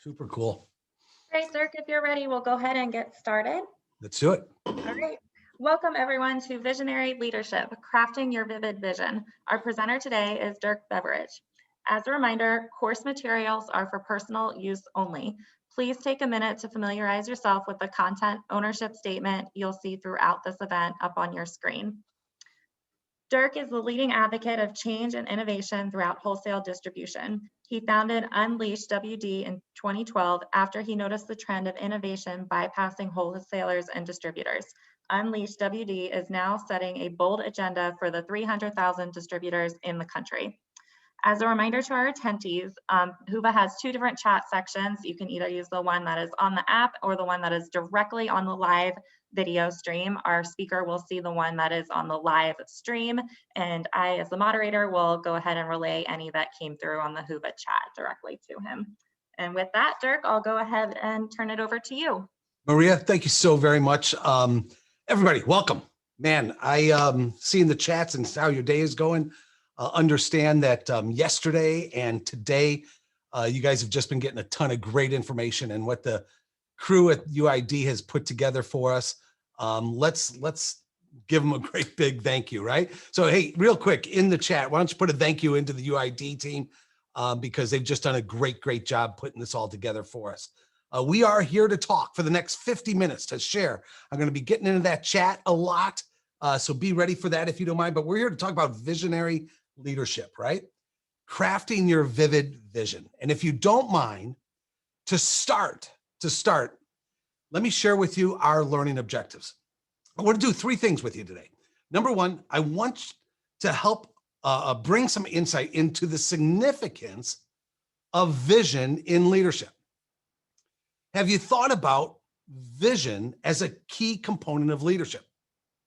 Super cool. Great, Dirk, if you're ready, we'll go ahead and get started. Let's do it. All right. Welcome, everyone, to Visionary Leadership, Crafting Your Vivid Vision. Our presenter today is Dirk Beveridge. As a reminder, course materials are for personal use only. Please take a minute to familiarize yourself with the content ownership statement you'll see throughout this event up on your screen. Dirk is the leading advocate of change and innovation throughout wholesale distribution. He founded Unleash WD in 2012 after he noticed the trend of innovation bypassing wholesalers and distributors. Unleash WD is now setting a bold agenda for the 300,000 distributors in the country. As a reminder to our attendees, Whova has two different chat sections. You can either use the one that is on the app or the one that is directly on the live video stream. Our speaker will see the one that is on the live stream, and I, as the moderator, will go ahead and relay any that came through on the Whova chat directly to him. And with that, Dirk, I'll go ahead and turn it over to you. Maria, thank you so very much. Everybody, welcome. Man, I see in the chats and how your day is going. Understand that yesterday and today, you guys have just been getting a ton of great information, and what the crew at UID has put together for us. Let's give them a great big thank you, right? So, hey, real quick in the chat, why don't you put a thank you into the UID team because they've just done a great job putting this all together for us. We are here to talk for the next 50 minutes to share. I'm going to be getting into that chat a lot, so be ready for that if you don't mind. But we're here to talk about visionary leadership, right? Crafting your vivid vision. And if you don't mind, to start, let me share with you our learning objectives. I want to do three things with you today. Number one, I want to help bring some insight into the significance of vision in leadership. Have you thought about vision as a key component of leadership?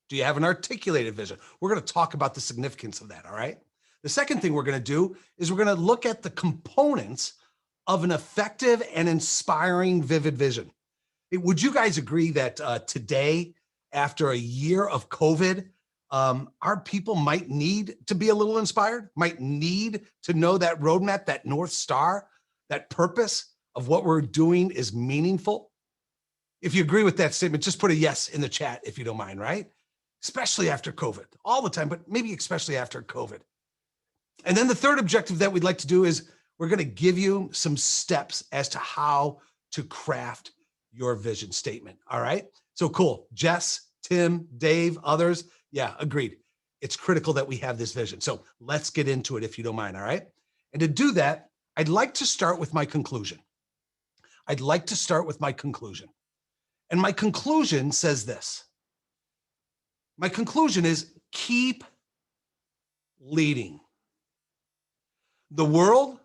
Do you have an articulated vision? We're going to talk about the significance of that, all right? The second thing we're going to do is we're going to look at the components of an effective and inspiring vivid vision. Would you guys agree that today, after a year of COVID, our people might need to be a little inspired, might need to know that roadmap, that North Star, that purpose of what we're doing is meaningful? If you agree with that statement, just put a yes in the chat if you don't mind, right? Especially after COVID, all the time, but maybe especially after COVID. And then the third objective that we'd like to do is we're going to give you some steps as to how to craft your vision statement. All right. So cool. Jess, Tim, Dave, others. Yeah, agreed. It's critical that we have this vision. So let's get into it if you don't mind. All right. And to do that, I'd like to start with my conclusion. And my conclusion says this. My conclusion is keep leading. The world,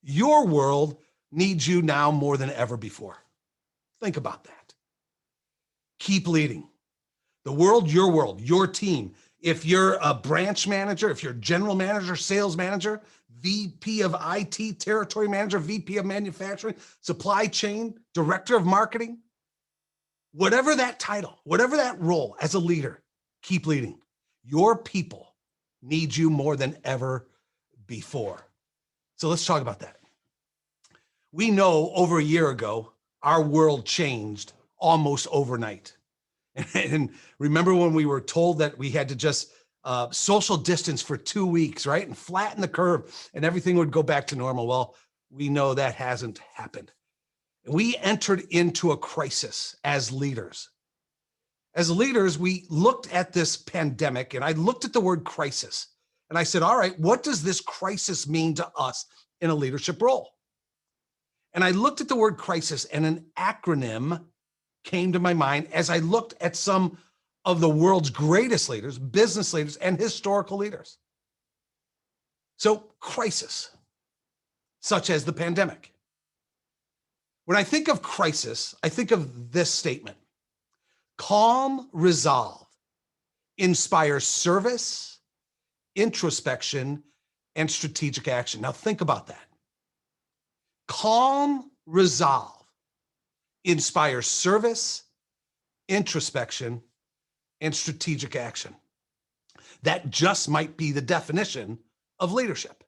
your world, needs you now more than ever before. Think about that. Keep leading. The world, your team. If you're a branch manager, if you're general manager, sales manager, VP of IT, territory manager, VP of manufacturing, supply chain, director of marketing, whatever that title, whatever that role as a leader, keep leading. Your people need you more than ever before. So let's talk about that. We know over a year ago, our world changed almost overnight. And remember when we were told that we had to just social distance for 2 weeks, right? And flatten the curve and everything would go back to normal. Well, we know that hasn't happened. We entered into a crisis as leaders. As leaders, we looked at this pandemic and I looked at the word crisis and I said, all right, what does this crisis mean to us in a leadership role? And I looked at the word crisis and an acronym came to my mind as I looked at some of the world's greatest leaders, business leaders, and historical leaders. So crisis, such as the pandemic. When I think of crisis, I think of this statement. Calm resolve inspires service, introspection, and strategic action. Now think about that. Calm resolve inspires service, introspection, and strategic action. That just might be the definition of leadership.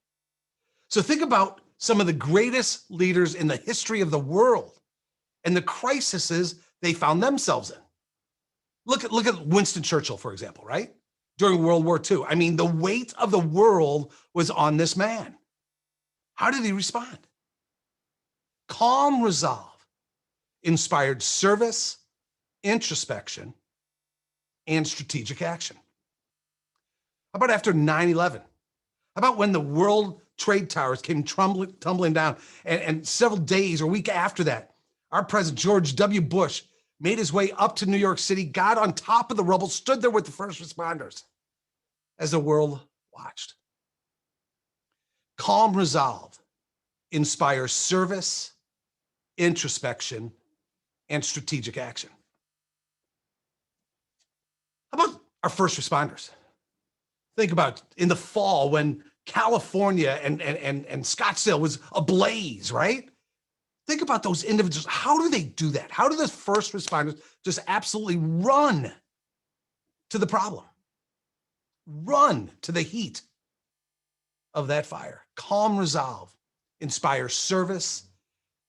So think about some of the greatest leaders in the history of the world and the crises they found themselves in. Look at Winston Churchill, for example, right? During World War II. I mean, the weight of the world was on this man. How did he respond? Calm resolve inspired service, introspection, and strategic action. How about after 9/11? How about when the World Trade Towers came tumbling down and several days or a week after that, our president, George W. Bush, made his way up to New York City, got on top of the rubble, stood there with the first responders as the world watched. Calm resolve inspires service, introspection, and strategic action. How about our first responders? Think about in the fall when California and Scottsdale was ablaze, right? Think about those individuals. How do they do that? How do those first responders just absolutely run to the problem? Run to the heat of that fire. Calm resolve inspires service,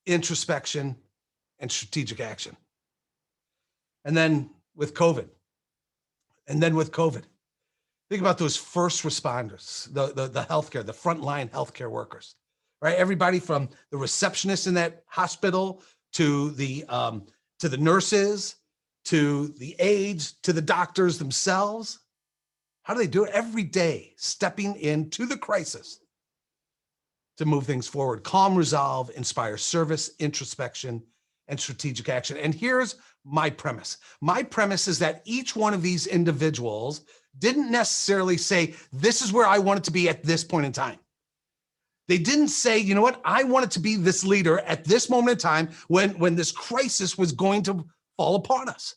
introspection, and strategic action. And then with COVID, think about those first responders, the healthcare, the frontline healthcare workers, right? Everybody from the receptionist in that hospital to the nurses, to the aides, to the doctors themselves. How do they do it? Every day, stepping into the crisis to move things forward. Calm resolve inspires service, introspection, and strategic action. And here's my premise. My premise is that each one of these individuals didn't necessarily say, this is where I want it to be at this point in time. They didn't say, you know what, I wanted to be this leader at this moment in time when this crisis was going to fall upon us.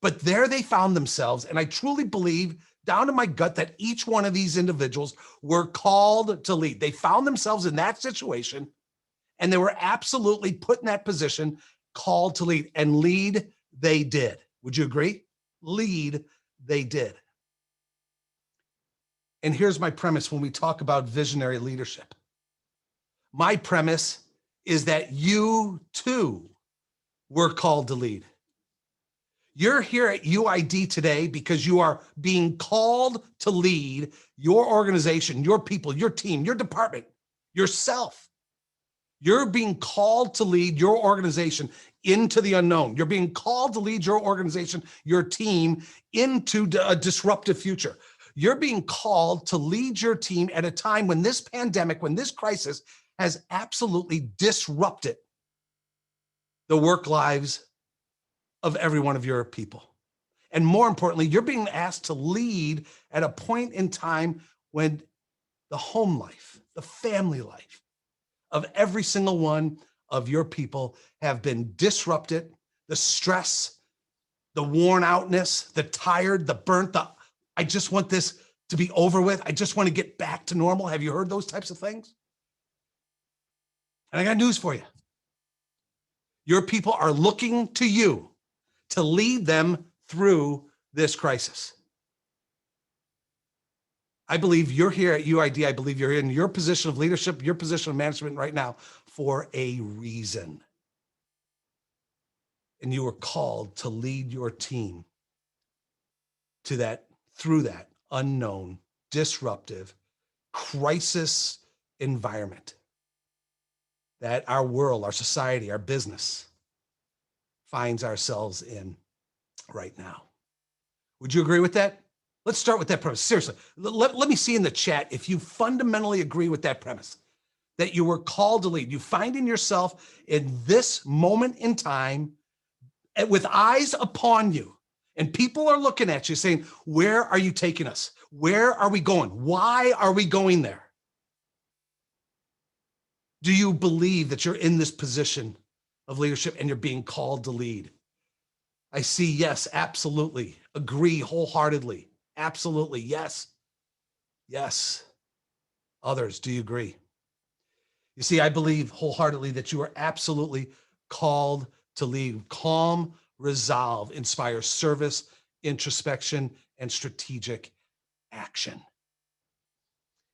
But there they found themselves, and I truly believe down in my gut that each one of these individuals were called to lead. They found themselves in that situation, and they were absolutely put in that position, called to lead, and lead they did. Would you agree? Lead they did. And here's my premise when we talk about visionary leadership. My premise is that you too were called to lead. You're here at UID today because you are being called to lead your organization, your people, your team, your department, yourself. You're being called to lead your organization into the unknown. You're being called to lead your organization, your team into a disruptive future. You're being called to lead your team at a time when this pandemic, when this crisis has absolutely disrupted the work lives of every one of your people. And more importantly, you're being asked to lead at a point in time when the home life, the family life of every single one of your people have been disrupted. The stress, the worn outness, the tired, the burnt, I just want this to be over with. I just want to get back to normal. Have you heard those types of things? And I got news for you. Your people are looking to you to lead them through this crisis. I believe you're here at UID. I believe you're in your position of leadership, your position of management right now for a reason. And you were called to lead your team to that, through that unknown, disruptive, crisis environment that our world, our society, our business finds ourselves in right now. Would you agree with that? Let's start with that premise. Seriously, let me see in the chat if you fundamentally agree with that premise, that you were called to lead. You find in yourself in this moment in time with eyes upon you, and people are looking at you saying, where are you taking us? Where are we going? Why are we going there? Do you believe that you're in this position of leadership and you're being called to lead? I see yes, absolutely. Agree wholeheartedly. Absolutely, yes. Yes. Others, do you agree? You see, I believe wholeheartedly that you are absolutely called to lead. Calm resolve inspires service, introspection, and strategic action.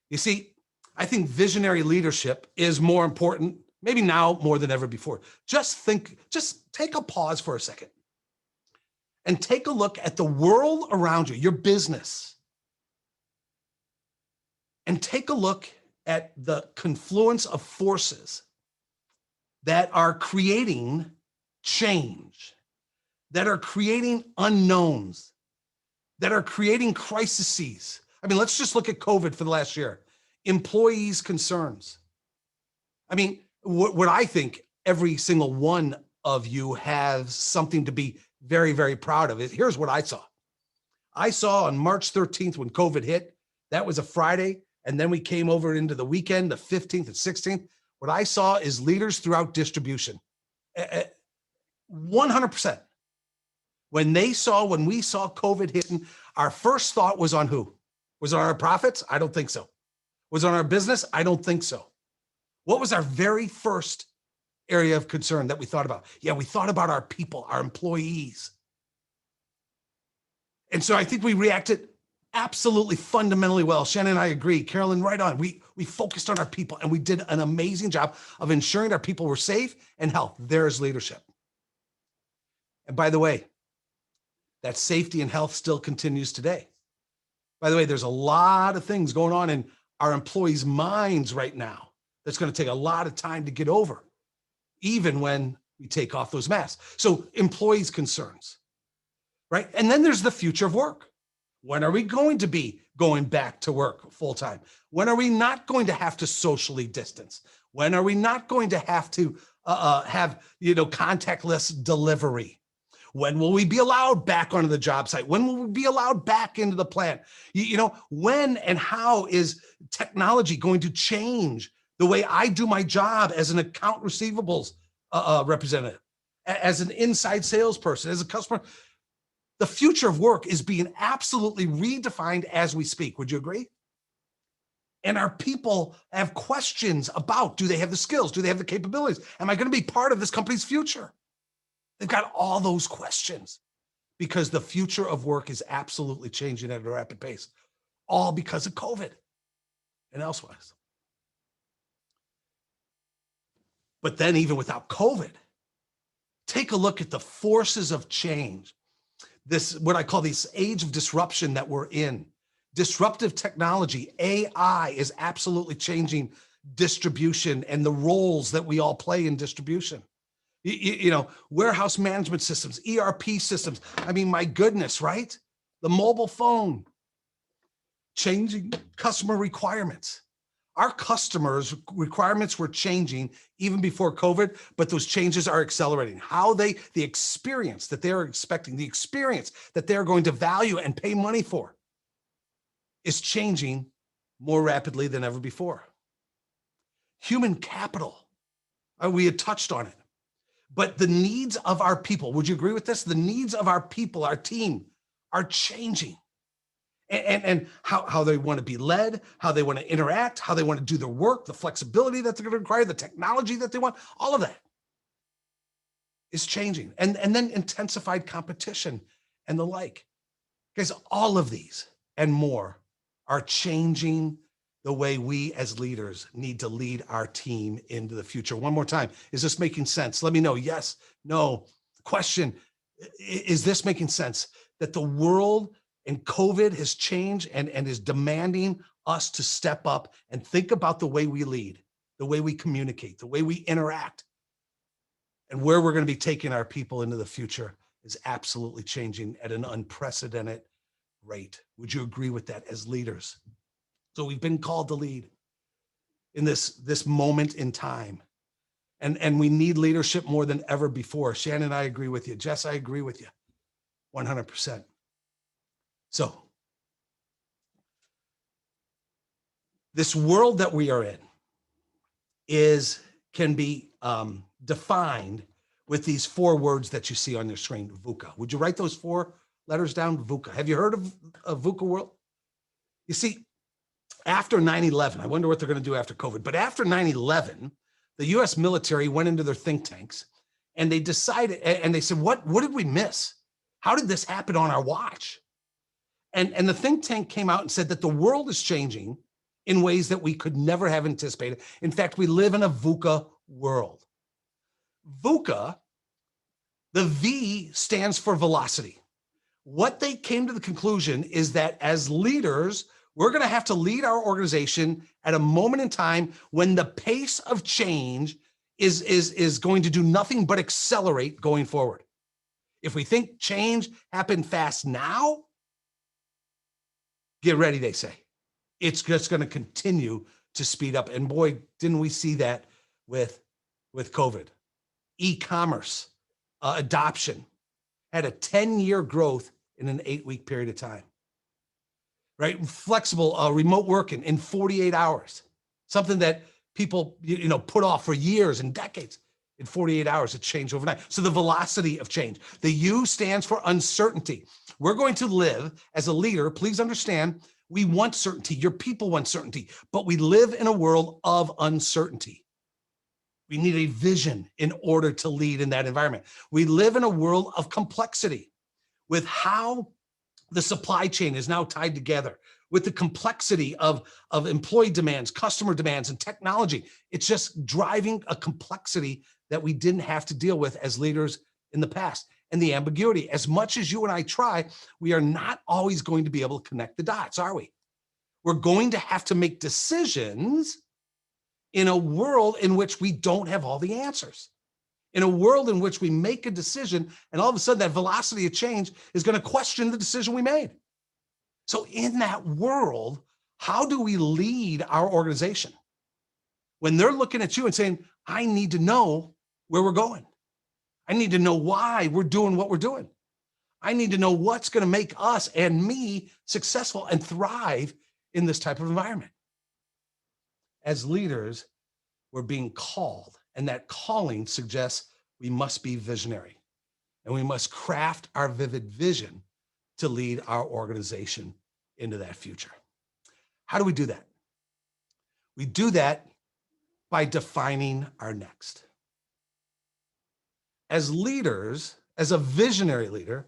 You see, I think visionary leadership is more important, maybe now more than ever before. Just take a pause for a second and take a look at the world around you, your business, and take a look at the confluence of forces that are creating change, that are creating unknowns, that are creating crises. I mean, let's just look at COVID for the last year. Employees' concerns. I mean, what I think every single one of you has something to be very, very proud of. Here's what I saw. I saw on March 13th when COVID hit, that was a Friday, and then we came over into the weekend, the 15th and 16th. What I saw is leaders throughout distribution, 100%. When we saw COVID hitting, our first thought was on who? Was it on our profits? I don't think so. Was it on our business? I don't think so. What was our very first area of concern that we thought about? Yeah, we thought about our people, our employees. And so I think we reacted absolutely fundamentally well. Shannon and I agree. Carolyn, right on. We focused on our people and we did an amazing job of ensuring our people were safe and healthy. There's leadership. And by the way, that safety and health still continues today. By the way, there's a lot of things going on in our employees' minds right now that's going to take a lot of time to get over, even when we take off those masks. So employees' concerns, right? And then there's the future of work. When are we going to be going back to work full time? When are we not going to have to socially distance? When are we not going to have to have contactless delivery? When will we be allowed back onto the job site? When will we be allowed back into the plant? When and how is technology going to change the way I do my job as an account receivables representative, as an inside salesperson, as a customer? The future of work is being absolutely redefined as we speak. Would you agree? And our people have questions about, do they have the skills? Do they have the capabilities? Am I going to be part of this company's future? They've got all those questions because the future of work is absolutely changing at a rapid pace, all because of COVID and elsewise. But then even without COVID, take a look at the forces of change. This, what I call this age of disruption that we're in. Disruptive technology, AI, is absolutely changing distribution and the roles that we all play in distribution. Warehouse management systems, ERP systems. I mean, my goodness, right? The mobile phone, changing customer requirements. Our customers' requirements were changing even before COVID, but those changes are accelerating. The experience that they're expecting, the experience that they're going to value and pay money for is changing more rapidly than ever before. Human capital, we had touched on it, but the needs of our people, would you agree with this? The needs of our people, our team, are changing. And how they want to be led, how they want to interact, how they want to do their work, the flexibility that they're going to require, the technology that they want, all of that is changing. And then intensified competition and the like. Guys, all of these and more are changing the way we as leaders need to lead our team into the future. One more time, is this making sense? Let me know. Yes, no. Question, is this making sense? That the world and COVID has changed and is demanding us to step up and think about the way we lead, the way we communicate, the way we interact, and where we're going to be taking our people into the future is absolutely changing at an unprecedented rate. Would you agree with that as leaders? So we've been called to lead in this moment in time. And we need leadership more than ever before. Shannon, I agree with you. Jess, I agree with you 100%. So this world that we are in can be defined with these 4 words that you see on your screen, VUCA. Would you write those 4 letters down, VUCA? Have you heard of VUCA world? You see, after 9/11, I wonder what they're going to do after COVID, but after 9/11, the US military went into their think tanks and they decided, and they said, what did we miss? How did this happen on our watch? And the think tank came out and said that the world is changing in ways that we could never have anticipated. In fact, we live in a VUCA world. VUCA, the V stands for velocity. What they came to the conclusion is that as leaders, we're going to have to lead our organization at a moment in time when the pace of change is going to do nothing but accelerate going forward. If we think change happened fast now, get ready, they say. It's just going to continue to speed up. And boy, didn't we see that with COVID. E-commerce adoption had a 10-year growth in an 8-week period of time. Right? Flexible remote working in 48 hours, something that people put off for years and decades. In 48 hours, it changed overnight. So the velocity of change. The U stands for uncertainty. We're going to live as a leader. Please understand, we want certainty. Your people want certainty, but we live in a world of uncertainty. We need a vision in order to lead in that environment. We live in a world of complexity with how the supply chain is now tied together, with the complexity of employee demands, customer demands, and technology. It's just driving a complexity that we didn't have to deal with as leaders in the past. And the ambiguity, as much as you and I try, we are not always going to be able to connect the dots, are we? We're going to have to make decisions in a world in which we don't have all the answers. In a world in which we make a decision and all of a sudden that velocity of change is going to question the decision we made. So in that world, how do we lead our organization? When they're looking at you and saying, I need to know where we're going. I need to know why we're doing what we're doing. I need to know what's going to make us and me successful and thrive in this type of environment. As leaders, we're being called, and that calling suggests we must be visionary, and we must craft our vivid vision to lead our organization into that future. How do we do that? We do that by defining our next. As leaders, as a visionary leader,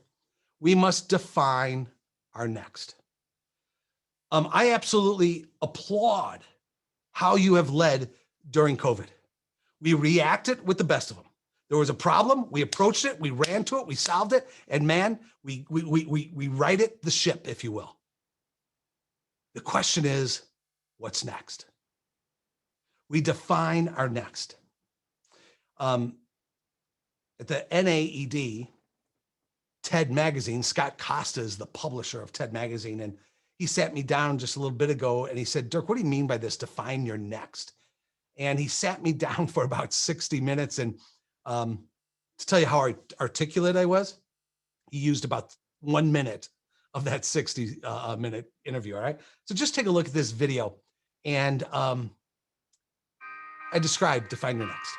we must define our next. I absolutely applaud how you have led during COVID. We reacted with the best of them. There was a problem, we approached it, we ran to it, we solved it, and man, we righted the ship, if you will. The question is, what's next? We define our next. At the NAED, TED Magazine, Scott Costa is the publisher of TED Magazine, and he sat me down just a little bit ago and he said, Dirk, what do you mean by this, define your next? And he sat me down for about 60 minutes. And to tell you how articulate I was, he used about 1 minute of that 60-minute interview, all right? So just take a look at this video. And I described define your next.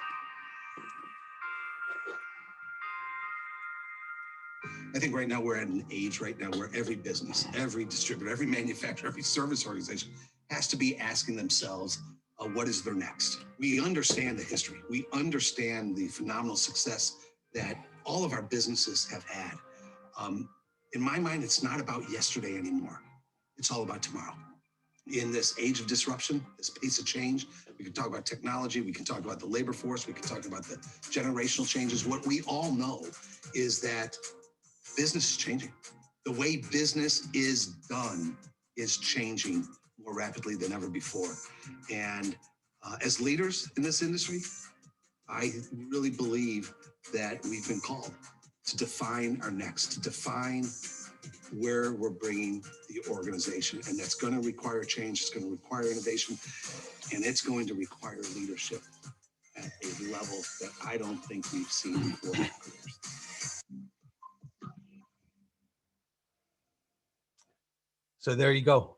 I think right now we're at an age right now where every business, every distributor, every manufacturer, every service organization has to be asking themselves, what is their next? We understand the history. We understand the phenomenal success that all of our businesses have had. In my mind, it's not about yesterday anymore. It's all about tomorrow. In this age of disruption, this pace of change, we can talk about technology, we can talk about the labor force, we can talk about the generational changes. What we all know is that business is changing. The way business is done is changing more rapidly than ever before. And as leaders in this industry, I really believe that we've been called to define our next, to define where we're bringing the organization. And that's going to require change, it's going to require innovation, and it's going to require leadership at a level that I don't think we've seen before. So there you go.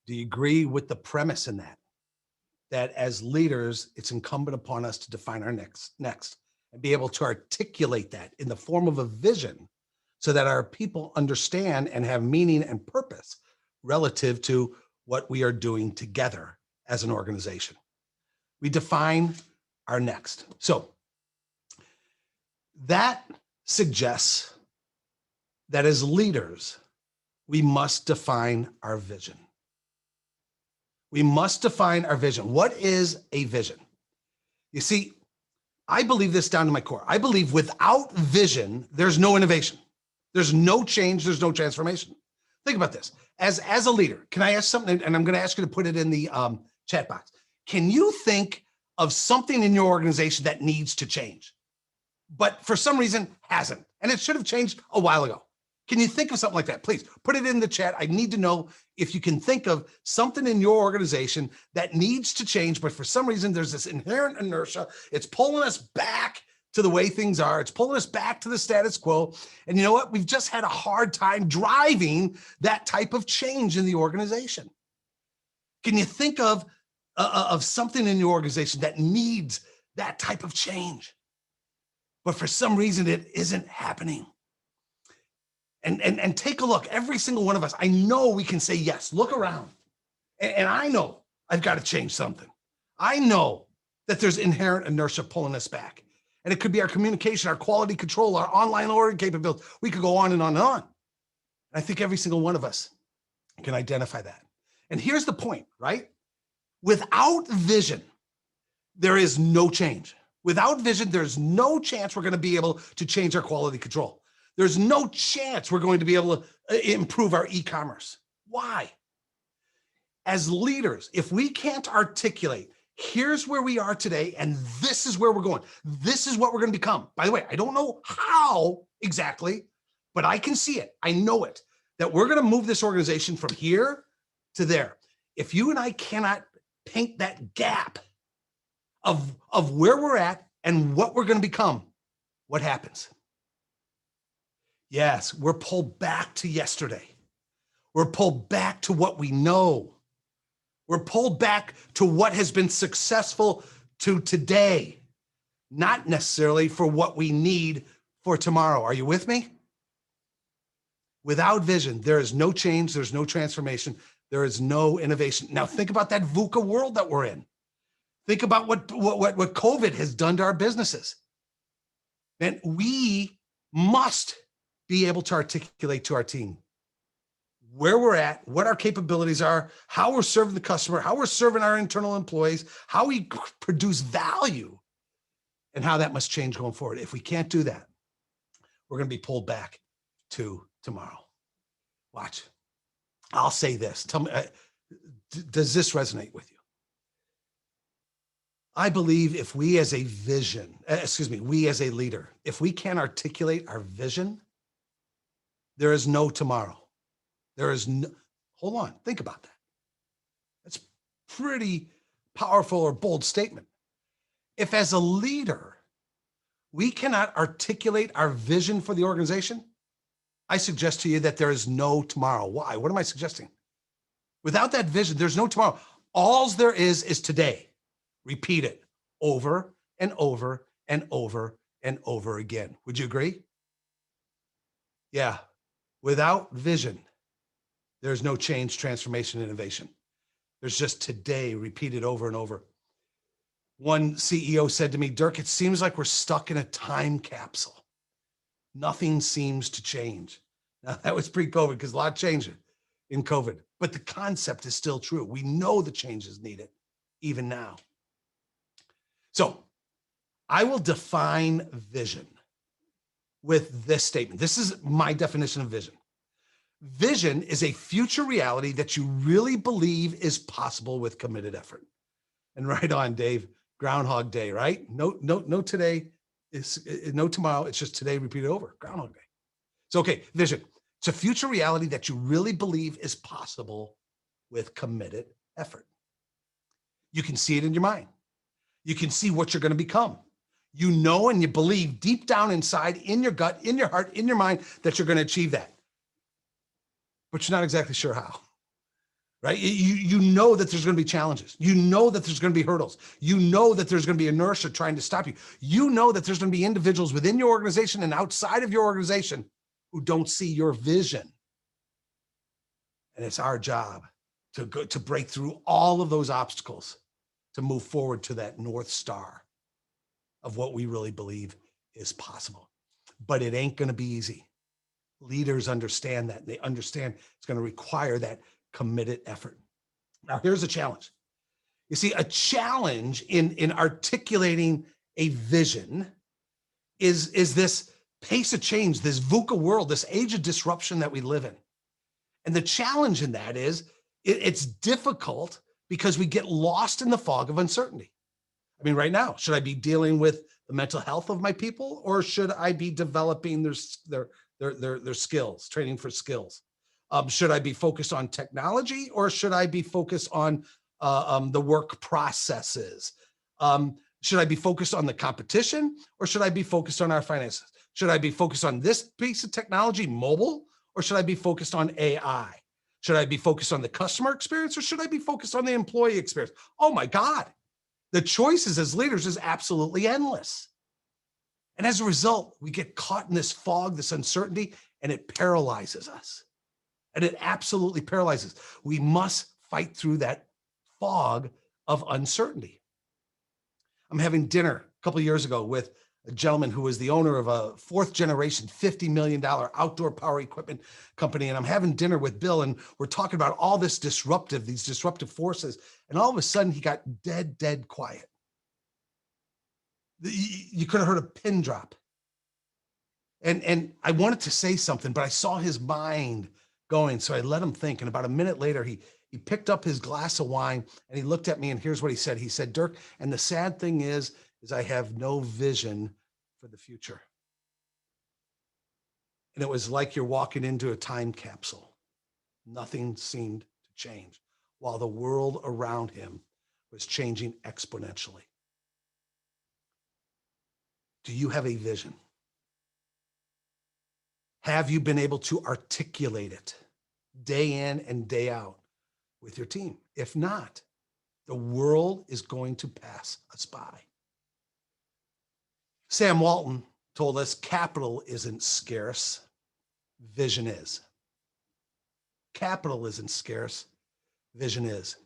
Do you agree with the premise in that? That as leaders, it's incumbent upon us to define our next and be able to articulate that in the form of a vision so that our people understand and have meaning and purpose relative to what we are doing together as an organization. We define our next. So that suggests that as leaders, we must define our vision. We must define our vision. What is a vision? You see, I believe this down to my core. I believe without vision, there's no innovation. There's no change. There's no transformation. Think about this. As a leader, can I ask something? And I'm going to ask you to put it in the chat box. Can you think of something in your organization that needs to change, but for some reason hasn't, and it should have changed a while ago? Can you think of something like that? Please put it in the chat. I need to know if you can think of something in your organization that needs to change, but for some reason there's this inherent inertia. It's pulling us back to the way things are. It's pulling us back to the status quo. And you know what? We've just had a hard time driving that type of change in the organization. Can you think of something in your organization that needs that type of change, but for some reason it isn't happening? And take a look, every single one of us. I know we can say yes. Look around. And I know I've got to change something. I know that there's inherent inertia pulling us back. And it could be our communication, our quality control, our online ordering capability. We could go on and on and on. And I think every single one of us can identify that. And here's the point, right? Without vision, there is no change. Without vision, there's no chance we're going to be able to change our quality control. There's no chance we're going to be able to improve our e-commerce. Why? As leaders, if we can't articulate, here's where we are today, and this is where we're going. This is what we're going to become. By the way, I don't know how exactly, but I can see it. I know it, that we're going to move this organization from here to there. If you and I cannot paint that gap of where we're at and what we're going to become, what happens? Yes, we're pulled back to yesterday. We're pulled back to what we know. We're pulled back to what has been successful to today, not necessarily for what we need for tomorrow. Are you with me? Without vision, there is no change. There's no transformation. There is no innovation. Now think about that VUCA world that we're in. Think about what COVID has done to our businesses. And we must be able to articulate to our team where we're at, what our capabilities are, how we're serving the customer, how we're serving our internal employees, how we produce value, and how that must change going forward. If we can't do that, we're going to be pulled back to tomorrow. Watch. I'll say this. Tell me, does this resonate with you? I believe if we as a vision, we as a leader, if we can't articulate our vision, there is no tomorrow. There is no, hold on, think about that. That's pretty powerful or bold statement. If as a leader, we cannot articulate our vision for the organization, I suggest to you that there is no tomorrow. Why? What am I suggesting? Without that vision, there's no tomorrow. All there is today. Repeat it over and over and over and over again. Would you agree? Yeah. Without vision, there's no change, transformation, innovation. There's just today repeated over and over. One CEO said to me, Dirk, it seems like we're stuck in a time capsule. Nothing seems to change. Now, that was pre-COVID because a lot changed in COVID, but the concept is still true. We know the change is needed even now. So I will define vision with this statement. This is my definition of vision. Vision is a future reality that you really believe is possible with committed effort. And right on, Dave, Groundhog Day, right? No today, no tomorrow. It's just today repeated over, Groundhog Day. So, okay, vision. It's a future reality that you really believe is possible with committed effort. You can see it in your mind. You can see what you're going to become. You know and you believe deep down inside, in your gut, in your heart, in your mind, that you're going to achieve that. But you're not exactly sure how, right? You know that there's going to be challenges. You know that there's going to be hurdles. You know that there's going to be inertia trying to stop you. You know that there's going to be individuals within your organization and outside of your organization who don't see your vision. And it's our job to break through all of those obstacles to move forward to that North Star of what we really believe is possible. But it ain't going to be easy. Leaders understand that. They understand it's going to require that committed effort. Now, here's a challenge. You see, a challenge in articulating a vision is this pace of change, this VUCA world, this age of disruption that we live in. And the challenge in that is it's difficult because we get lost in the fog of uncertainty. I mean, right now, should I be dealing with the mental health of my people, or should I be developing their skills, training for skills? Should I be focused on technology, or should I be focused on the work processes? Should I be focused on the competition, or should I be focused on our finances? Should I be focused on this piece of technology, mobile, or should I be focused on AI? Should I be focused on the customer experience, or should I be focused on the employee experience? Oh my God, the choices as leaders is absolutely endless. And as a result, we get caught in this fog, this uncertainty, and it paralyzes us. And it absolutely paralyzes. We must fight through that fog of uncertainty. I'm having dinner a couple of years ago with a gentleman who was the owner of a fourth generation, $50 million outdoor power equipment company. And I'm having dinner with Bill, and we're talking about all these disruptive forces. And all of a sudden he got dead quiet. You could have heard a pin drop. And I wanted to say something, but I saw his mind going. So I let him think. And about a minute later, he picked up his glass of wine and he looked at me, and here's what he said. He said, Dirk, and the sad thing is I have no vision for the future. And it was like you're walking into a time capsule. Nothing seemed to change while the world around him was changing exponentially. Do you have a vision? Have you been able to articulate it day in and day out with your team? If not, the world is going to pass us by. Sam Walton told us capital isn't scarce, vision is. Capital isn't scarce, vision is.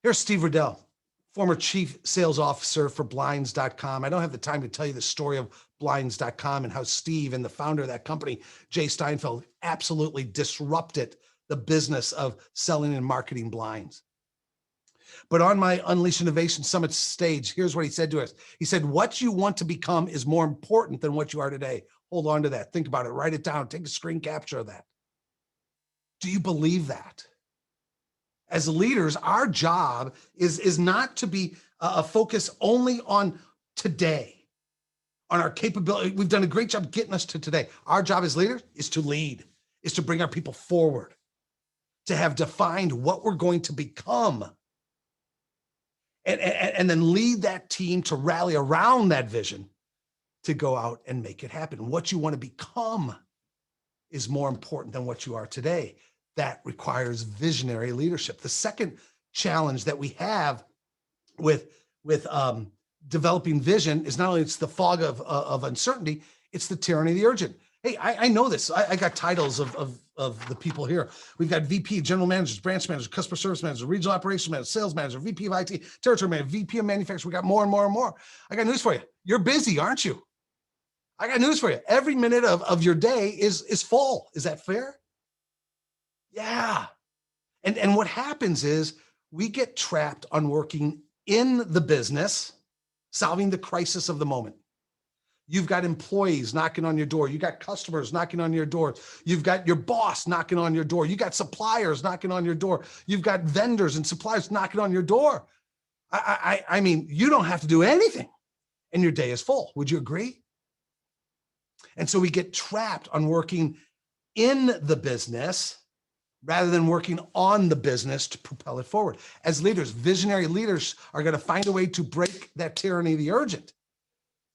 Here's Steve Riddell, former chief sales officer for blinds.com. I don't have the time to tell you the story of blinds.com and how Steve and the founder of that company, Jay Steinfeld, absolutely disrupted the business of selling and marketing blinds. But on my Unleash Innovation Summit stage, here's what he said to us. He said, what you want to become is more important than what you are today. Hold on to that. Think about it. Write it down. Take a screen capture of that. Do you believe that? As leaders, our job is not to be a focus only on today, on our capability. We've done a great job getting us to today. Our job as leaders is to lead, is to bring our people forward, to have defined what we're going to become, and then lead that team to rally around that vision to go out and make it happen. What you want to become is more important than what you are today. That requires visionary leadership. The second challenge that we have with developing vision is not only it's the fog of uncertainty, it's the tyranny of the urgent. Hey, I know this. I got titles of the people here. We've got VP, general managers, branch managers, customer service managers, regional operations manager, sales manager, VP of IT, territory manager, VP of manufacturing. We got more and more and more. I got news for you. You're busy, aren't you? I got news for you. Every minute of your day is full. Is that fair? Yeah. And what happens is we get trapped on working in the business, solving the crisis of the moment. You've got employees knocking on your door. You got customers knocking on your door. You've got your boss knocking on your door. You got suppliers knocking on your door. You've got vendors and suppliers knocking on your door. I mean, you don't have to do anything and your day is full. Would you agree? And so we get trapped on working in the business rather than working on the business to propel it forward. As leaders, visionary leaders are going to find a way to break that tyranny of the urgent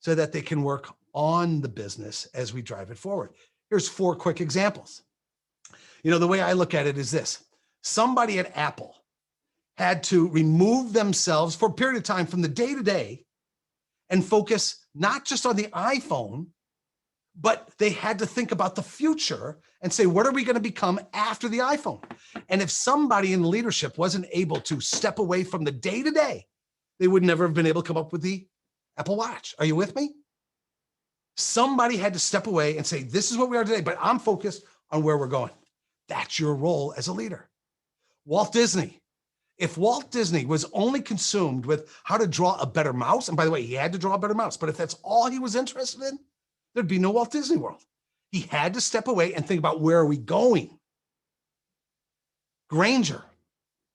so that they can work on the business as we drive it forward. Here's 4 quick examples. You know, the way I look at it is this. Somebody at Apple had to remove themselves for a period of time from the day-to-day and focus not just on the iPhone, but they had to think about the future and say, what are we going to become after the iPhone? And if somebody in leadership wasn't able to step away from the day-to-day, they would never have been able to come up with the Apple Watch. Are you with me? Somebody had to step away and say, this is what we are today, but I'm focused on where we're going. That's your role as a leader. Walt Disney If Walt Disney was only consumed with how to draw a better mouse, and by the way, he had to draw a better mouse, but if that's all he was interested in, there'd be no Walt Disney World. He had to step away and think about, where are we going? Granger.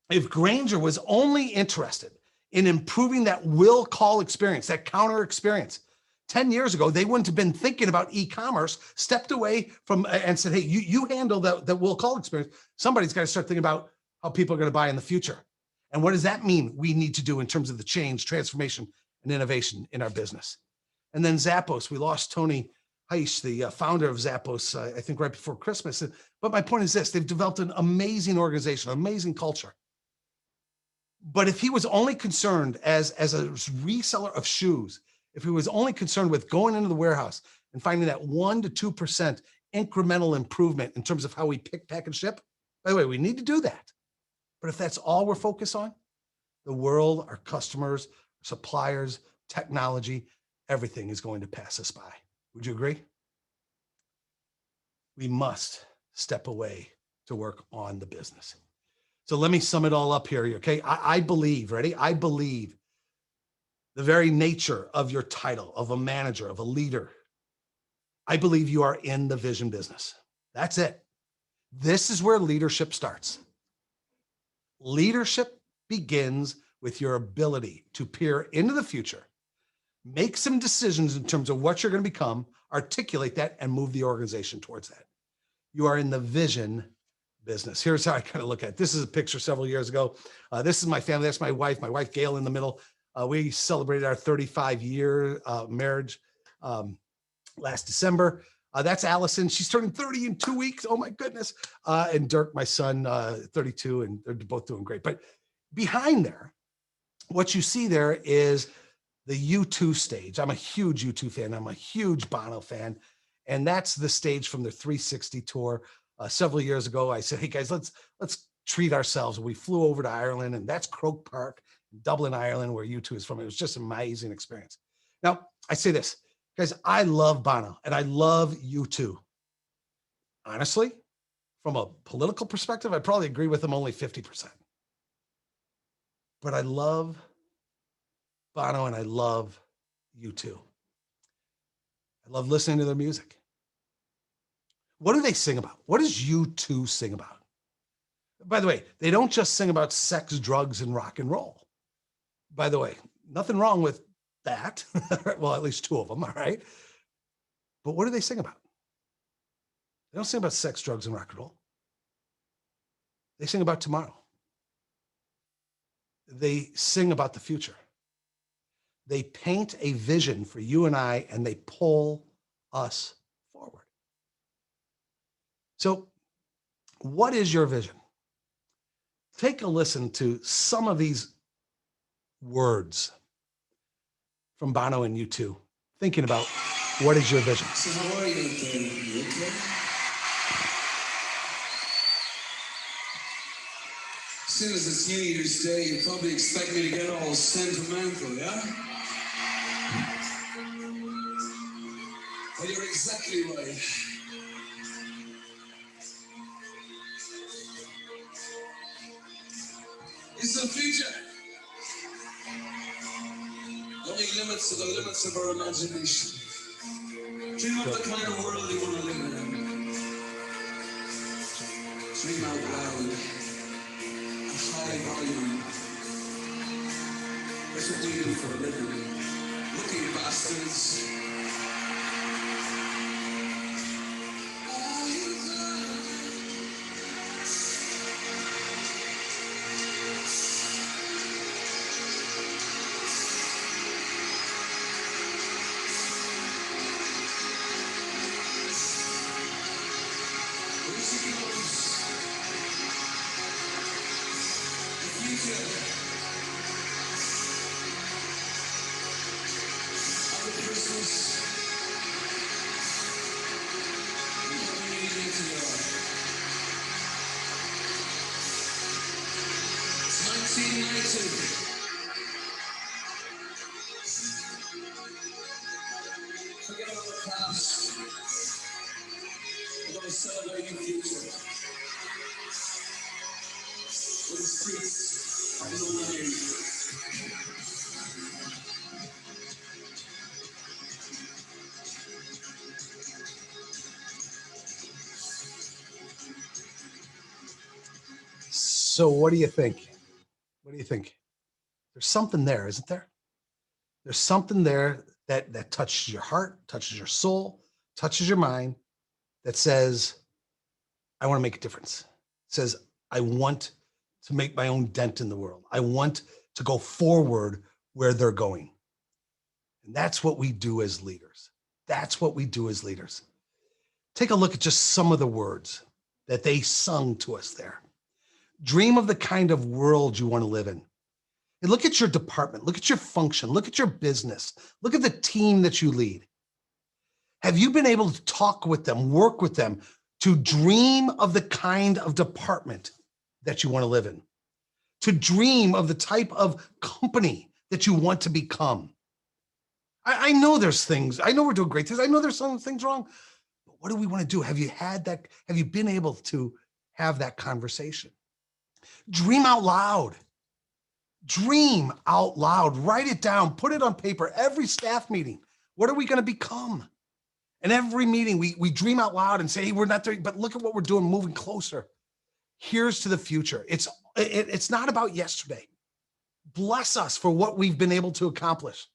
If Granger was only interested in improving that will call experience, that counter experience, 10 years ago, they wouldn't have been thinking about e-commerce, stepped away from and said, hey, you handle that will call experience. Somebody's got to start thinking about how people are going to buy in the future. And what does that mean we need to do in terms of the change, transformation, and innovation in our business? And then Zappos, we lost Tony Heisch, the founder of Zappos, I think right before Christmas. But my point is this, they've developed an amazing organization, an amazing culture. But if he was only concerned as a reseller of shoes, if he was only concerned with going into the warehouse and finding that 1% to 2% incremental improvement in terms of how we pick, pack, and ship, by the way, we need to do that. But if that's all we're focused on, the world, our customers, suppliers, technology, everything is going to pass us by. Would you agree? We must step away to work on the business. So let me sum it all up here, okay? I believe, ready? I believe the very nature of your title, of a manager, of a leader, I believe you are in the vision business. That's it. This is where leadership starts. Leadership begins with your ability to peer into the future, make some decisions in terms of what you're going to become, articulate that, and move the organization towards that. You are in the vision business. Here's how I kind of look at it. This is a picture several years ago. This is my family. That's my wife Gail in the middle. We celebrated our 35-year marriage last December. That's Allison. She's turning 30 in 2 weeks. Oh my goodness. And Dirk, my son, 32, and they're both doing great. But behind there, what you see there is the U2 stage. I'm a huge U2 fan. I'm a huge Bono fan. And that's the stage from their 360 tour. Several years ago, I said, hey guys, let's treat ourselves. We flew over to Ireland, and that's Croke Park, Dublin, Ireland, where U2 is from. It was just an amazing experience. Now, I say this, guys, I love Bono and I love U2. Honestly, from a political perspective, I probably agree with them only 50%. But I love Bono and I love U2. I love listening to their music. What do they sing about? What does U2 sing about? By the way, they don't just sing about sex, drugs, and rock and roll. By the way, nothing wrong with that. Well, at least two of them, all right? But what do they sing about? They don't sing about sex, drugs, and rock and roll. They sing about tomorrow. They sing about the future. They paint a vision for you and I, and they pull us forward. So what is your vision? Take a listen to some of these words from Bono and U2, thinking about what is your vision. So how are you out there? You okay? As soon as it's New Year's Day, you probably expect me to get all sentimental, yeah? Well, you're exactly right. It's the future. Only limits to the limits of our imagination. Dream of the kind of world you want to live in. Dream out loud. A high volume. That's what we do for a living. Looking bastards. Forget about the past. We're going to celebrate your future. for the streets have no name. So what do you think? What do you think? There's something there, isn't there? There's something there that touches your heart, touches your soul, touches your mind, that says, I want to make a difference. Says, I want to make my own dent in the world. I want to go forward where they're going. And that's what we do as leaders. That's what we do as leaders. Take a look at just some of the words that they sung to us there. Dream of the kind of world you want to live in. And look at your department, look at your function, look at your business, look at the team that you lead. Have you been able to talk with them, work with them to dream of the kind of department that you want to live in, to dream of the type of company that you want to become? I know there's things, I know we're doing great things. I know there's some things wrong, but what do we want to do? Have you had that? Have you been able to have that conversation? Dream out loud. Dream out loud. Write it down. Put it on paper. Every staff meeting. What are we going to become? And every meeting, we dream out loud and say, hey, we're not there, but look at what we're doing, moving closer. Here's to the future. It's not about yesterday. Bless us for what we've been able to accomplish.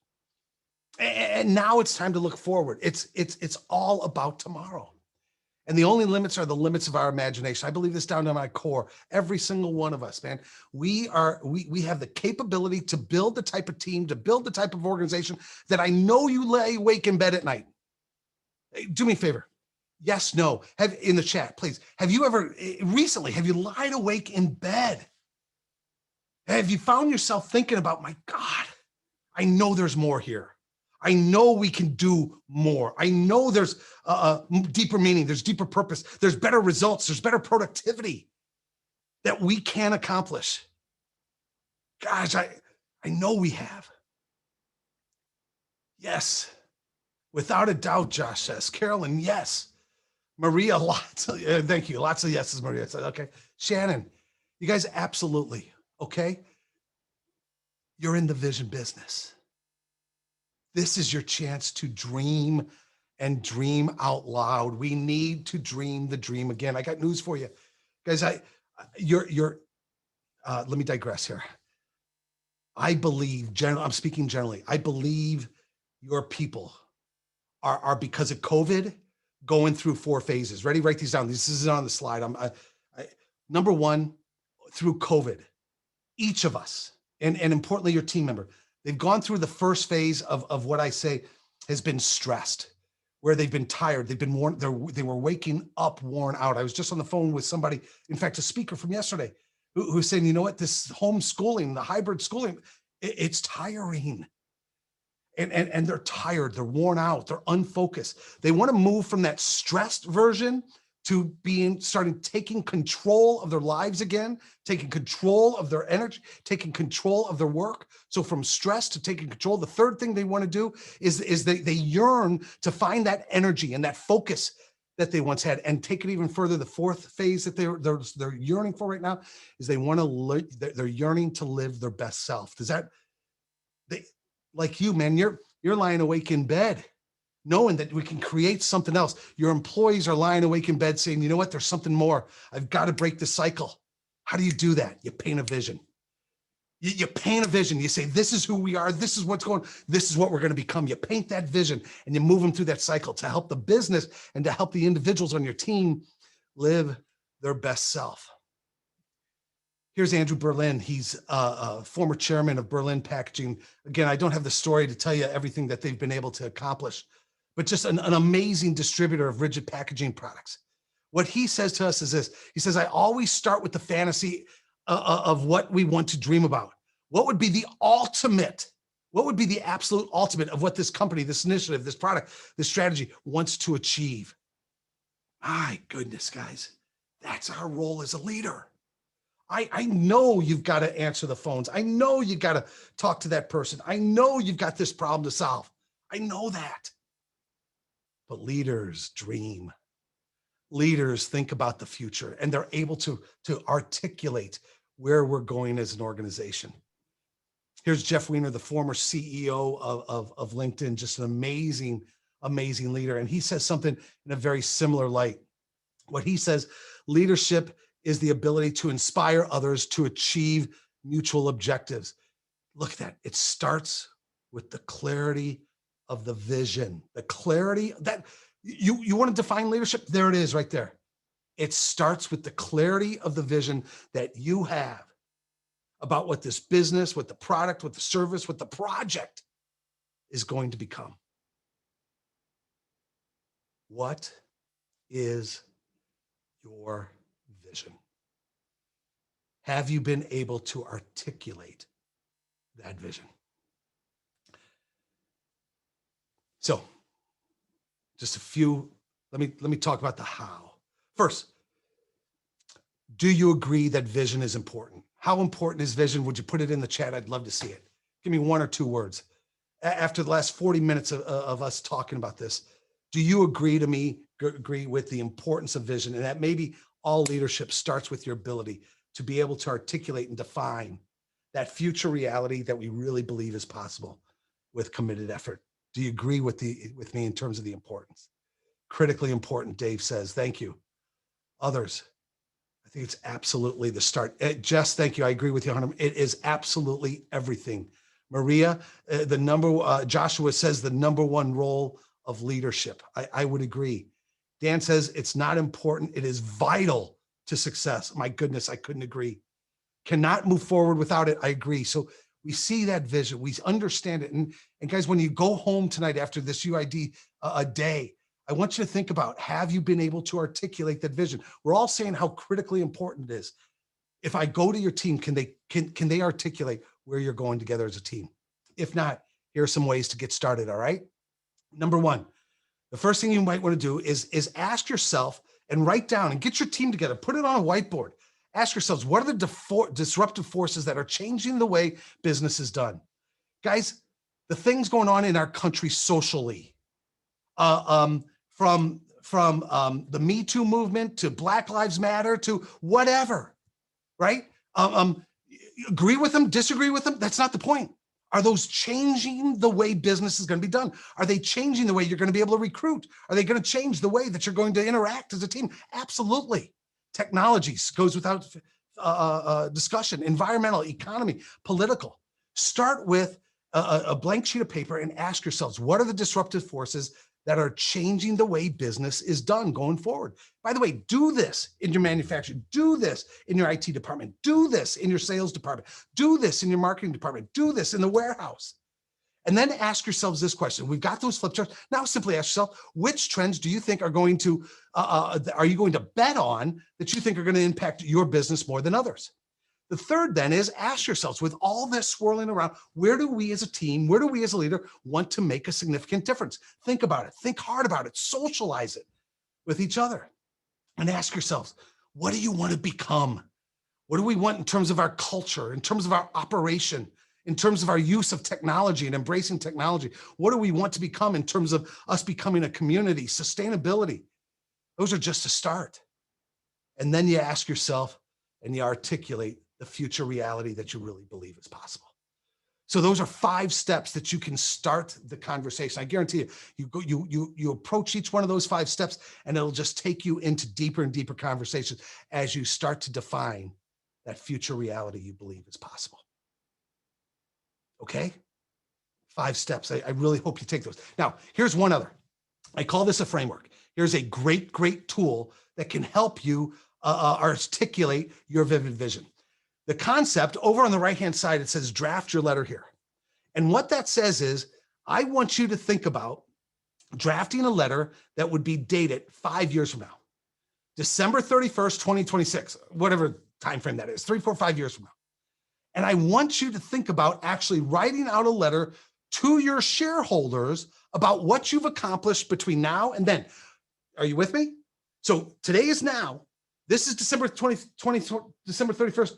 And now it's time to look forward. It's all about tomorrow. And the only limits are the limits of our imagination. I believe this down to my core. Every single one of us, man, we have the capability to build the type of team, to build the type of organization that I know you lay awake in bed at night. Hey, do me a favor. Yes, no. Have in the chat, please. Have you ever recently, have you lied awake in bed? Have you found yourself thinking about, my God, I know there's more here. I know we can do more. I know there's a deeper meaning. There's deeper purpose. There's better results. There's better productivity that we can accomplish. Gosh, I know we have. Yes, without a doubt, Josh says. Carolyn, yes. Maria, lots of, thank you. Lots of yeses, Maria said, okay. Shannon, you guys, absolutely. Okay. You're in the vision business. This is your chance to dream and dream out loud. We need to dream the dream again. I got news for you guys. Let me digress here. I believe, I'm speaking generally, I believe your people are because of COVID going through 4 phases. Ready? Write these down. This is on the slide. Number 1, through COVID, each of us, and importantly, your team member, they've gone through the first phase of what I say has been stressed, where they've been tired. They've been worn. They were waking up worn out. I was just on the phone with somebody, in fact, a speaker from yesterday, who's saying, you know what, this homeschooling, the hybrid schooling, it's tiring. And they're tired. They're worn out. They're unfocused. They want to move from that stressed version to taking control of their lives again, taking control of their energy, taking control of their work. So from stress to taking control. The third thing they want to do is they yearn to find that energy and that focus that they once had, and take it even further. The fourth phase that they're yearning for right now is they're yearning to live their best self. Like you, man, you're lying awake in bed knowing that we can create something else. Your employees are lying awake in bed saying, you know what, there's something more. I've got to break the cycle. How do you do that? You paint a vision. You paint a vision. You say, this is who we are. This is what's going, this is what we're going to become. You paint that vision and you move them through that cycle to help the business and to help the individuals on your team live their best self. Here's Andrew Berlin. He's a former chairman of Berlin Packaging. Again, I don't have the story to tell you everything that they've been able to accomplish, but just an amazing distributor of rigid packaging products. What he says to us is this. He says, I always start with the fantasy of what we want to dream about. What would be the ultimate? What would be the absolute ultimate of what this company, this initiative, this product, this strategy wants to achieve? My goodness, guys, that's our role as a leader. I know you've got to answer the phones. I know you've got to talk to that person. I know you've got this problem to solve. I know that. But leaders dream. Leaders think about the future, and they're able to articulate where we're going as an organization. Here's Jeff Weiner, the former CEO of LinkedIn, just an amazing, amazing leader. And he says something in a very similar light. What he says, leadership is the ability to inspire others to achieve mutual objectives. Look at that. It starts with the clarity of the vision, the clarity that you want to define leadership. There it is right there. It starts with the clarity of the vision that you have about what this business, what the product, what the service, what the project is going to become. What is your vision? Have you been able to articulate that vision? So, just a few, let me talk about the how. First, do you agree that vision is important? How important is vision? Would you put it in the chat? I'd love to see it. Give me 1 or 2 words. After the last 40 minutes of us talking about this, do you agree with the importance of vision, and that maybe all leadership starts with your ability to be able to articulate and define that future reality that we really believe is possible with committed effort? Do you agree with me in terms of the importance? Critically important, Dave says. Thank you. Others, I think it's absolutely the start. Jess, thank you. I agree with you 100%. It is absolutely everything. Maria, Joshua says the #1 role of leadership. I would agree. Dan says it's not important. It is vital to success. My goodness, I couldn't agree. Cannot move forward without it. I agree. So we see that vision. We understand it. And guys, when you go home tonight after this UID a day, I want you to think about, have you been able to articulate that vision? We're all saying how critically important it is. If I go to your team, can they articulate where you're going together as a team? If not, here are some ways to get started, all right? #1, the first thing you might want to do is ask yourself and write down and get your team together, put it on a whiteboard. Ask yourselves, what are the disruptive forces that are changing the way business is done? Guys, the things going on in our country socially, from the Me Too movement to Black Lives Matter to whatever, right? Agree with them, disagree with them, that's not the point. Are those changing the way business is going to be done? Are they changing the way you're going to be able to recruit? Are they going to change the way that you're going to interact as a team? Absolutely. Technologies goes without discussion. Environmental, economy, political. Start with a blank sheet of paper and ask yourselves, what are the disruptive forces that are changing the way business is done going forward? By the way, do this in your manufacturing, do this in your IT department, do this in your sales department, do this in your marketing department, do this in the warehouse. And then ask yourselves this question. We've got those flip charts. Now simply ask yourself, which trends do you think are going to, are you going to bet on that you think are going to impact your business more than others? The third then is ask yourselves, with all this swirling around, where do we as a team, where do we as a leader want to make a significant difference? Think about it, think hard about it, socialize it with each other. And ask yourselves, what do you want to become? What do we want in terms of our culture, in terms of our operation, in terms of our use of technology and embracing technology? What do we want to become in terms of us becoming a community, sustainability? Those are just a start. And then you ask yourself and you articulate the future reality that you really believe is possible. So those are 5 steps that you can start the conversation. I guarantee you approach each one of those 5 steps, and it'll just take you into deeper and deeper conversations as you start to define that future reality you believe is possible. Okay? 5 steps. I really hope you take those. Now, here's one other. I call this a framework. Here's a great, great tool that can help you articulate your vivid vision. The concept over on the right-hand side, it says draft your letter here. And what that says is, I want you to think about drafting a letter that would be dated 5 years from now, December 31st, 2026, whatever time frame that is, 3, 4, 5 years from now. And I want you to think about actually writing out a letter to your shareholders about what you've accomplished between now and then. Are you with me? So today is now. This is December 31st,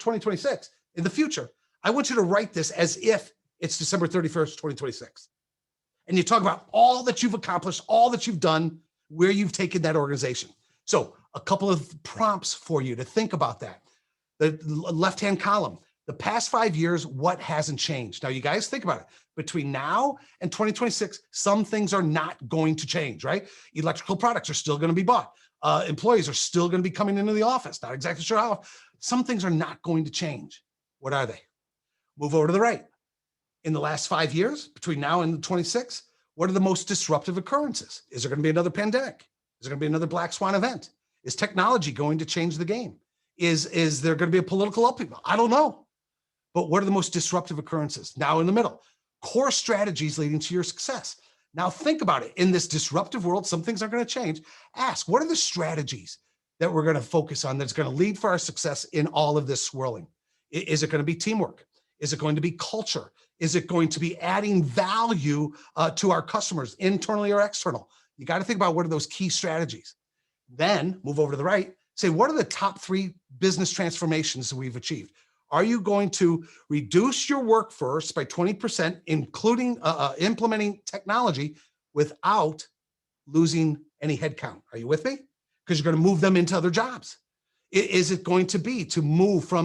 2026. In the future, I want you to write this as if it's December 31st, 2026. And you talk about all that you've accomplished, all that you've done, where you've taken that organization. So a couple of prompts for you to think about that. The left-hand column, the past 5 years, what hasn't changed? Now, you guys think about it. Between now and 2026, some things are not going to change, right? Electrical products are still going to be bought. Employees are still going to be coming into the office. Not exactly sure how. Some things are not going to change. What are they? Move over to the right. In the last 5 years, between now and 26, what are the most disruptive occurrences? Is there going to be another pandemic? Is there going to be another black swan event? Is technology going to change the game? Is there going to be a political upheaval? I don't know. But what are the most disruptive occurrences? Now in the middle, core strategies leading to your success. Now think about it. In this disruptive world, some things are going to change. Ask, what are the strategies that we're going to focus on that's going to lead for our success in all of this swirling? Is it going to be teamwork? Is it going to be culture? Is it going to be adding value to our customers, internally or external? You got to think about what are those key strategies. Then move over to the right, say, what are the top 3 business transformations that we've achieved? Are you going to reduce your workforce by 20%, including implementing technology without losing any headcount? Are you with me? Because you're going to move them into other jobs. Is it going to be to move are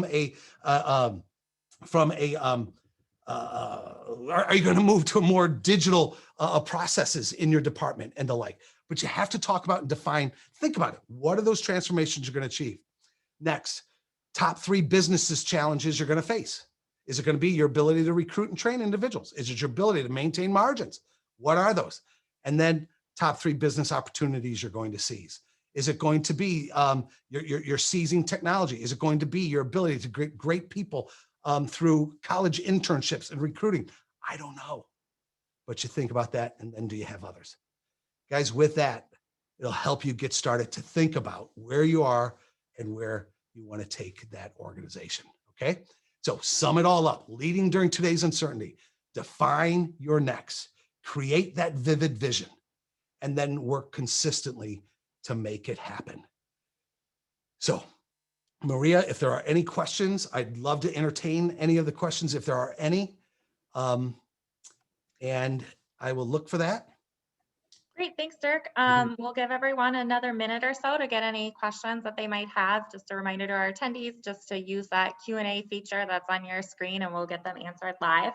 you going to move to a more digital processes in your department and the like? But you have to talk about and define, think about it. What are those transformations you're going to achieve? Next, top 3 businesses challenges you're going to face. Is it going to be your ability to recruit and train individuals? Is it your ability to maintain margins? What are those? And then top 3 business opportunities you're going to seize. Is it going to be you're seizing technology? Is it going to be your ability to create great people through college internships and recruiting? I don't know, but you think about that, and then do you have others? Guys, with that, it'll help you get started to think about where you are and where you want to take that organization, okay? So sum it all up, leading during today's uncertainty, define your next, create that vivid vision, and then work consistently to make it happen. So Maria, if there are any questions, I'd love to entertain any of the questions if there are any. And I will look for that. Great, thanks, Dirk. We'll give everyone another minute or so to get any questions that they might have. Just a reminder to our attendees just to use that Q&A feature that's on your screen and we'll get them answered live.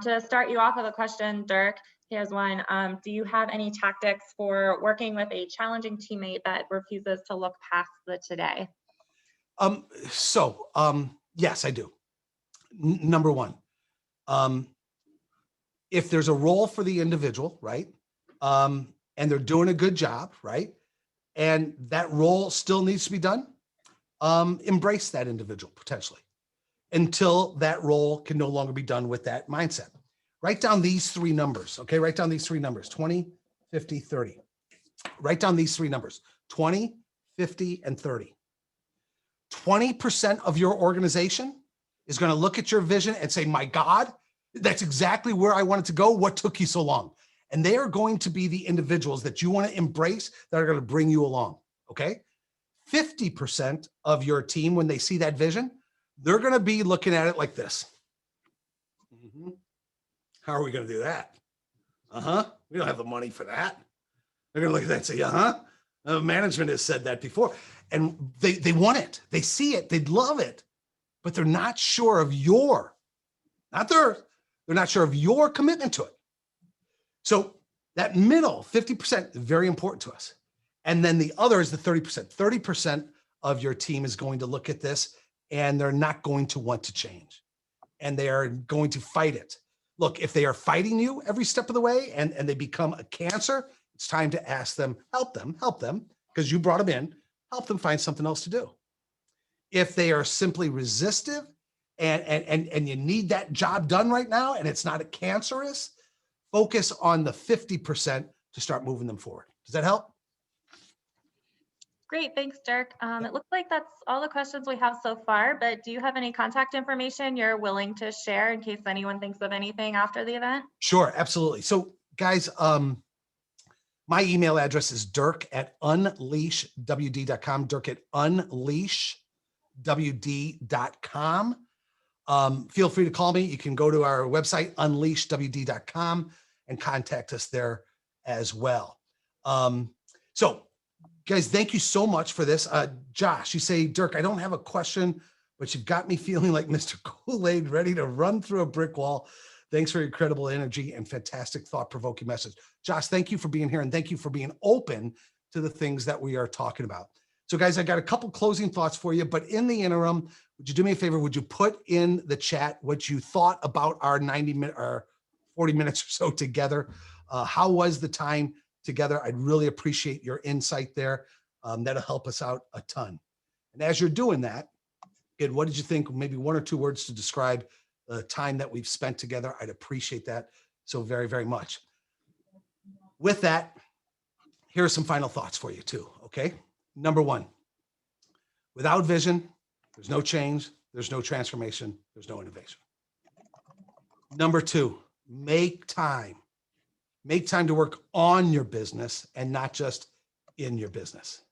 To start you off with a question, Dirk, here's one. Do you have any tactics for working with a challenging teammate that refuses to look past the today? Yes, I do. Number one, if there's a role for the individual, right? And they're doing a good job, right? And that role still needs to be done, embrace that individual potentially until that role can no longer be done with that mindset. Write down these 3 numbers, okay? Write down these 3 numbers, 20, 50, 30. Write down these 3 numbers, 20, 50, and 30. 20% of your organization is going to look at your vision and say, my God, that's exactly where I wanted to go. What took you so long? And they are going to be the individuals that you want to embrace that are going to bring you along, okay? 50% of your team, when they see that vision, they're going to be looking at it like this. How are we going to do that? We don't have the money for that. They're going to look at that and say, management has said that before. And they want it. They see it. They'd love it. But they're not sure of your, not theirs, they're not sure of your commitment to it. So that middle 50% is very important to us. And then the other is the 30%. 30% of your team is going to look at this and they're not going to want to change. And they are going to fight it. Look, if they are fighting you every step of the way and they become a cancer, it's time to ask them, help them, because you brought them in, help them find something else to do. If they are simply resistive and you need that job done right now and it's not a cancerous, focus on the 50% to start moving them forward. Does that help? Great, thanks, Dirk. It looks like that's all the questions we have so far, but do you have any contact information you're willing to share in case anyone thinks of anything after the event? Sure, absolutely. So guys, my email address is dirk@unleashwd.com, dirk@unleashwd.com. Feel free to call me. You can go to our website, unleashwd.com, and contact us there as well. So guys, thank you so much for this. Josh, you say, Dirk, I don't have a question, but you've got me feeling like Mr. Kool-Aid ready to run through a brick wall. Thanks for your incredible energy and fantastic thought-provoking message. Josh, thank you for being here and thank you for being open to the things that we are talking about. So guys, I got a couple closing thoughts for you, but in the interim, would you do me a favor? Would you put in the chat what you thought about our 90-minute or 40 minutes or so together? How was the time together? I'd really appreciate your insight there. That'll help us out a ton. And as you're doing that, Ed, what did you think? Maybe one or two words to describe the time that we've spent together. I'd appreciate that so very, very much. With that, here are some final thoughts for you too, okay? Number one, without vision, there's no change, there's no transformation, there's no innovation. Number two, make time. Make time to work on your business and not just in your business.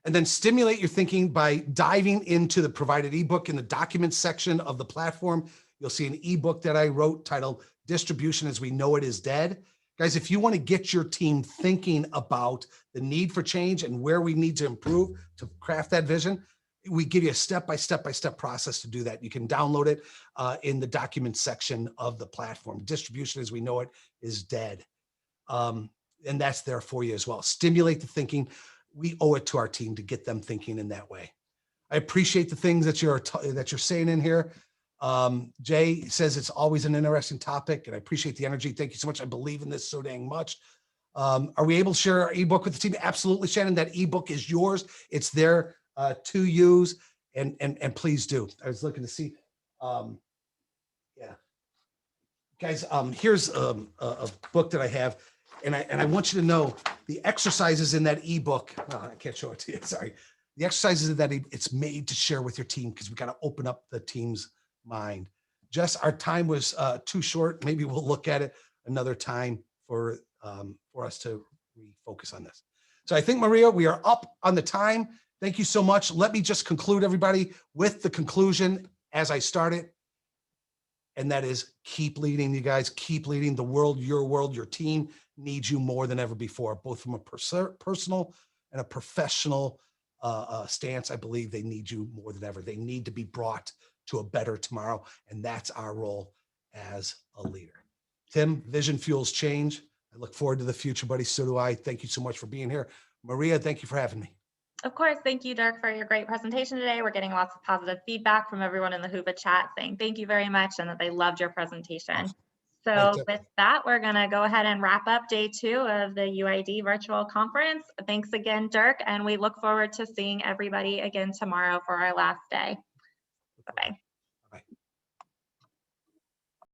And then stimulate your thinking by diving into the provided ebook in the documents section of the platform. You'll see an ebook that I wrote titled Distribution as We Know It Is Dead. Guys, if you want to get your team thinking about the need for change and where we need to improve to craft that vision, we give you a step-by-step process to do that. You can download it in the documents section of the platform. Distribution as We Know It Is Dead. And that's there for you as well. Stimulate the thinking. We owe it to our team to get them thinking in that way. I appreciate the things that you're saying in here. Jay says it's always an interesting topic, and I appreciate the energy. Thank you so much. I believe in this so dang much. Are we able to share our ebook with the team? Absolutely, Shannon. That ebook is yours. It's there to use, and please do. I was looking to see. Yeah, guys. Here's a book that I have. And I want you to know the exercises in that ebook. Oh, I can't show it to you. Sorry. The exercises in that it's made to share with your team because we got to open up the team's mind. Just our time was too short. Maybe we'll look at it another time for us to refocus on this. So I think, Maria, we are up on the time. Thank you so much. Let me just conclude, everybody, with the conclusion as I started. And that is keep leading, you guys. Keep leading the world, your team needs you more than ever before, both from a personal and a professional stance. I believe they need you more than ever. They need to be brought to a better tomorrow. And that's our role as a leader. Tim, vision fuels change. I look forward to the future, buddy. So do I. Thank you so much for being here. Maria, thank you for having me. Of course. Thank you, Dirk, for your great presentation today. We're getting lots of positive feedback from everyone in the Whova chat saying thank you very much and that they loved your presentation. Awesome. So with that, we're going to go ahead and wrap up day 2 of the UID virtual conference. Thanks again, Dirk, and we look forward to seeing everybody again tomorrow for our last day. Bye-bye.